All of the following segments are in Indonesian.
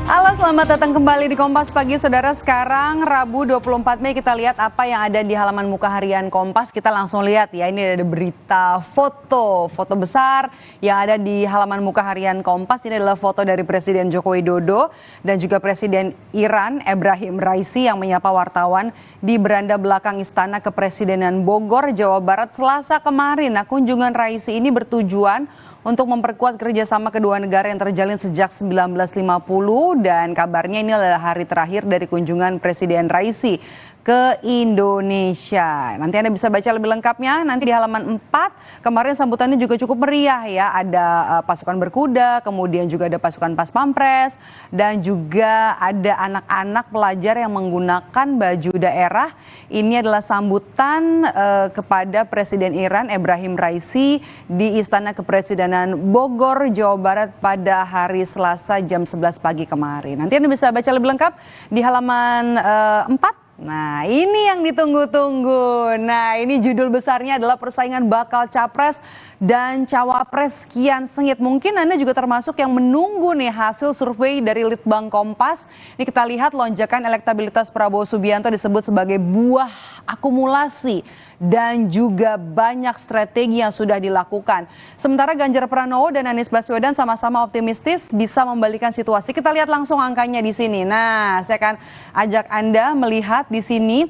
Halo, selamat datang kembali di Kompas Pagi, Saudara. Sekarang Rabu 24 Mei kita lihat apa yang ada di halaman muka harian Kompas. Kita langsung lihat ya, ini ada berita foto besar yang ada di halaman muka harian Kompas. Ini adalah foto dari Presiden Joko Widodo dan juga Presiden Iran Ebrahim Raisi yang menyapa wartawan di beranda belakang Istana Kepresidenan Bogor, Jawa Barat Selasa kemarin. Nah, kunjungan Raisi ini bertujuan untuk memperkuat kerjasama kedua negara yang terjalin sejak 1950 dan kabarnya ini adalah hari terakhir dari kunjungan Presiden Raisi ke Indonesia. Nanti Anda bisa baca lebih lengkapnya nanti di halaman 4. Kemarin sambutannya juga cukup meriah ya. Ada pasukan berkuda, kemudian juga ada pasukan pas pampres dan juga ada anak-anak pelajar yang menggunakan baju daerah. Ini adalah sambutan kepada Presiden Iran Ebrahim Raisi di Istana Kepresidenan Bogor, Jawa Barat pada hari Selasa jam 11 pagi kemarin. Nanti Anda bisa baca lebih lengkap di halaman 4. Nah, ini yang ditunggu-tunggu. Nah, ini judul besarnya adalah persaingan bakal capres dan cawapres kian sengit. Mungkin Anda juga termasuk yang menunggu nih hasil survei dari Litbang Kompas. Ini kita lihat lonjakan elektabilitas Prabowo Subianto disebut sebagai buah akumulasi dan juga banyak strategi yang sudah dilakukan. Sementara Ganjar Pranowo dan Anies Baswedan sama-sama optimistis bisa membalikan situasi. Kita lihat langsung angkanya di sini. Nah, saya akan ajak Anda melihat di sini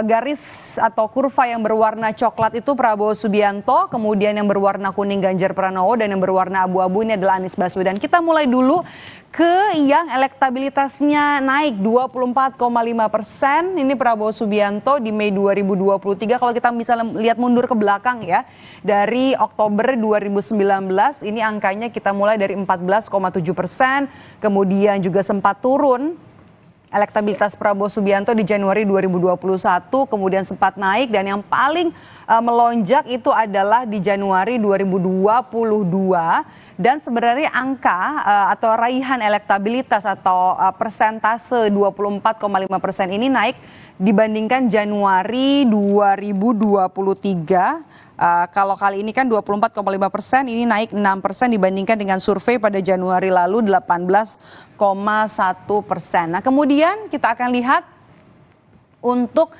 garis atau kurva yang berwarna coklat itu Prabowo Subianto, kemudian yang berwarna kuning Ganjar Pranowo dan yang berwarna abu-abu ini adalah Anies Baswedan. Kita mulai dulu ke yang elektabilitasnya naik 24,5%. Ini Prabowo Subianto di Mei 2023. Kalau kita bisa lihat mundur ke belakang ya, dari Oktober 2019 ini angkanya kita mulai dari 14,7%, kemudian juga sempat turun elektabilitas Prabowo Subianto di Januari 2021, kemudian sempat naik dan yang paling melonjak itu adalah di Januari 2022 dan sebenarnya angka atau raihan elektabilitas atau persentase 24,5% ini naik dibandingkan Januari 2023. Kalau kali ini kan 24,5%, ini naik 6% dibandingkan dengan survei pada Januari lalu 18,1%. Nah, kemudian kita akan lihat untuk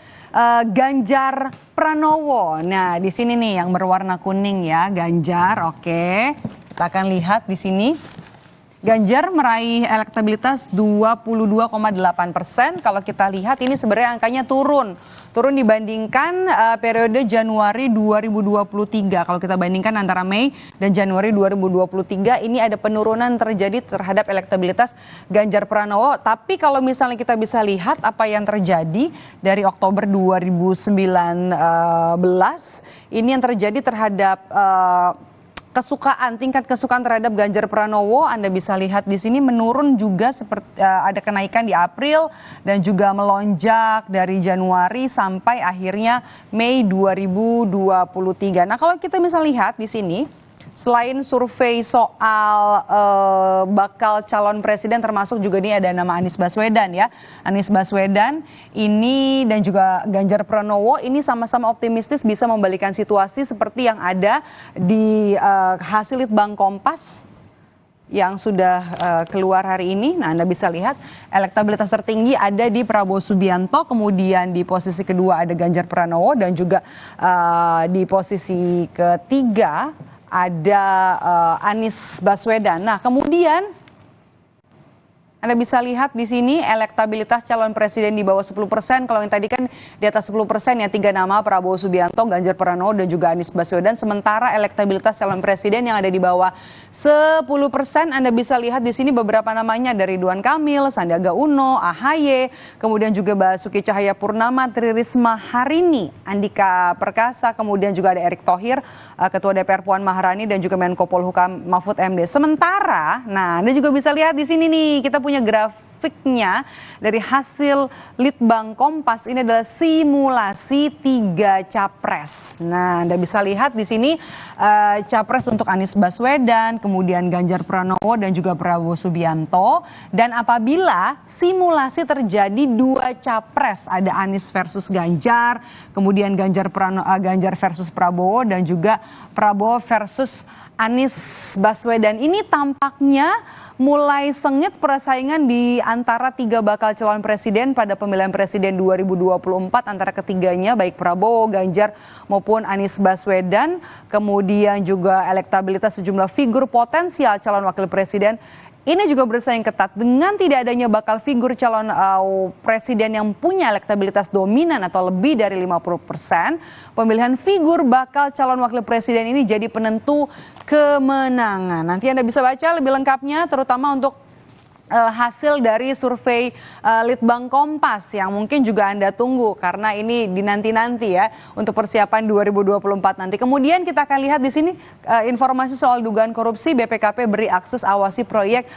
Ganjar Pranowo. Nah, di sini nih yang berwarna kuning ya, Ganjar. Oke. Kita akan lihat di sini. Ganjar meraih elektabilitas 22,8%. Kalau kita lihat ini sebenarnya angkanya turun dibandingkan periode Januari 2023. Kalau kita bandingkan antara Mei dan Januari 2023 ini ada penurunan terjadi terhadap elektabilitas Ganjar Pranowo. Tapi kalau misalnya kita bisa lihat apa yang terjadi dari Oktober 2019, ini yang terjadi terhadap tingkat kesukaan terhadap Ganjar Pranowo, Anda bisa lihat di sini menurun juga seperti ada kenaikan di April dan juga melonjak dari Januari sampai akhirnya Mei 2023. Nah, kalau kita bisa lihat di sini selain survei soal bakal calon presiden termasuk juga ini ada nama Anies Baswedan ya. Anies Baswedan ini dan juga Ganjar Pranowo ini sama-sama optimistis bisa membalikan situasi seperti yang ada di hasil Litbang Kompas yang sudah keluar hari ini. Nah, Anda bisa lihat elektabilitas tertinggi ada di Prabowo Subianto, kemudian di posisi kedua ada Ganjar Pranowo dan juga di posisi ketiga ada Anies Baswedan. Nah, kemudian Anda bisa lihat di sini elektabilitas calon presiden di bawah 10%. Kalau yang tadi kan di atas 10% ya, 3 nama Prabowo Subianto, Ganjar Pranowo dan juga Anies Baswedan. Sementara elektabilitas calon presiden yang ada di bawah 10%, Anda bisa lihat di sini beberapa namanya dari Ridwan Kamil, Sandiaga Uno, AHY, kemudian juga Basuki Cahayapurnama, Tri Risma Harini, Andika Perkasa, kemudian juga ada Erick Thohir, Ketua DPR Puan Maharani dan juga Menko Polhukam Mahfud MD. Sementara, nah Anda juga bisa lihat di sini nih, kita punya grafiknya dari hasil Litbang Kompas. Ini adalah simulasi 3 capres. Nah, Anda bisa lihat di sini capres untuk Anies Baswedan, kemudian Ganjar Pranowo dan juga Prabowo Subianto. Dan apabila simulasi terjadi 2 capres, ada Anies versus Ganjar, kemudian Ganjar versus Prabowo dan juga Prabowo versus Anies Baswedan ini tampaknya mulai sengit persaingan di antara tiga bakal calon presiden pada pemilihan presiden 2024 antara ketiganya baik Prabowo, Ganjar maupun Anies Baswedan. Kemudian juga elektabilitas sejumlah figur potensial calon wakil presiden ini juga bersaing ketat dengan tidak adanya bakal figur calon presiden yang punya elektabilitas dominan atau lebih dari 50%. Pemilihan figur bakal calon wakil presiden ini jadi penentu kemenangan. Nanti Anda bisa baca lebih lengkapnya terutama untuk hasil dari survei Litbang Kompas yang mungkin juga Anda tunggu karena ini dinanti-nanti ya untuk persiapan 2024 nanti. Kemudian kita akan lihat di sini informasi soal dugaan korupsi BPKP beri akses awasi proyek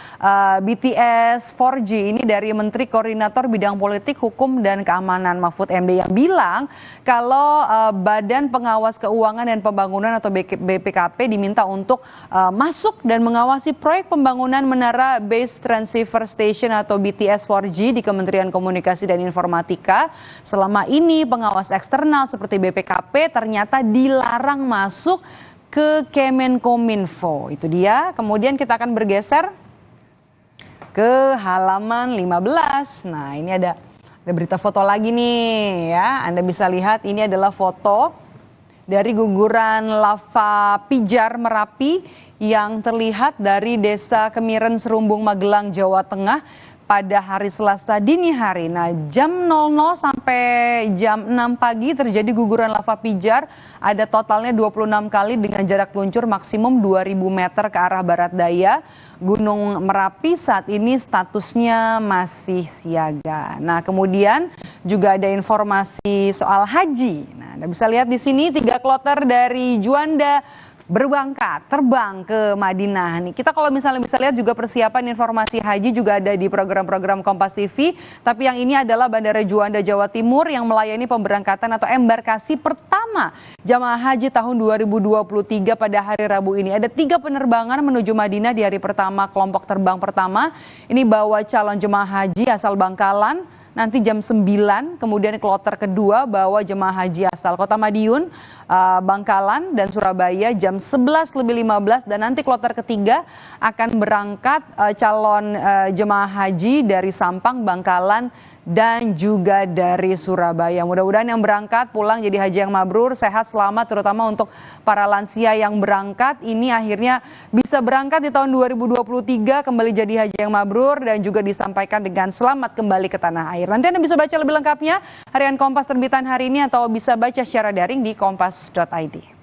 BTS 4G ini dari Menteri Koordinator Bidang Politik, Hukum dan Keamanan Mahfud MD yang bilang kalau Badan Pengawas Keuangan dan Pembangunan atau BPKP diminta untuk masuk dan mengawasi proyek pembangunan menara base transceiver station atau BTS 4G di Kementerian Komunikasi dan Informatika. Selama ini pengawas eksternal seperti BPKP ternyata dilarang masuk ke Kemenkominfo. Itu dia. Kemudian kita akan bergeser ke halaman 15. Nah, ini ada berita foto lagi nih ya. Anda bisa lihat ini adalah foto dari guguran lava pijar Merapi yang terlihat dari Desa Kemiren, Serumbung, Magelang, Jawa Tengah pada hari Selasa dini hari. Nah, jam 00 sampai jam 6 pagi terjadi guguran lava pijar. Ada totalnya 26 kali dengan jarak luncur maksimum 2000 meter ke arah barat daya. Gunung Merapi saat ini statusnya masih siaga. Nah, kemudian juga ada informasi soal haji. Nah, Anda bisa lihat di sini 3 kloter dari Juanda terbang ke Madinah. Nih, kita kalau misalnya bisa lihat juga persiapan informasi haji juga ada di program-program Kompas TV. Tapi yang ini adalah Bandara Juanda Jawa Timur yang melayani pemberangkatan atau embarkasi pertama jamaah haji tahun 2023 pada hari Rabu ini. Ada 3 penerbangan menuju Madinah di hari pertama kelompok terbang pertama. Ini bawa calon jemaah haji asal Bangkalan. Nanti jam 9, kemudian kloter kedua bawa jemaah haji asal Kota Madiun, Bangkalan dan Surabaya jam 11:15 dan nanti kloter ketiga akan berangkat calon jemaah haji dari Sampang, Bangkalan dan juga dari Surabaya. Mudah-mudahan yang berangkat pulang jadi haji yang mabrur, sehat, selamat, terutama untuk para lansia yang berangkat. Ini akhirnya bisa berangkat di tahun 2023 kembali jadi haji yang mabrur dan juga disampaikan dengan selamat kembali ke tanah air. Nanti Anda bisa baca lebih lengkapnya harian Kompas terbitan hari ini atau bisa baca secara daring di kompas.id.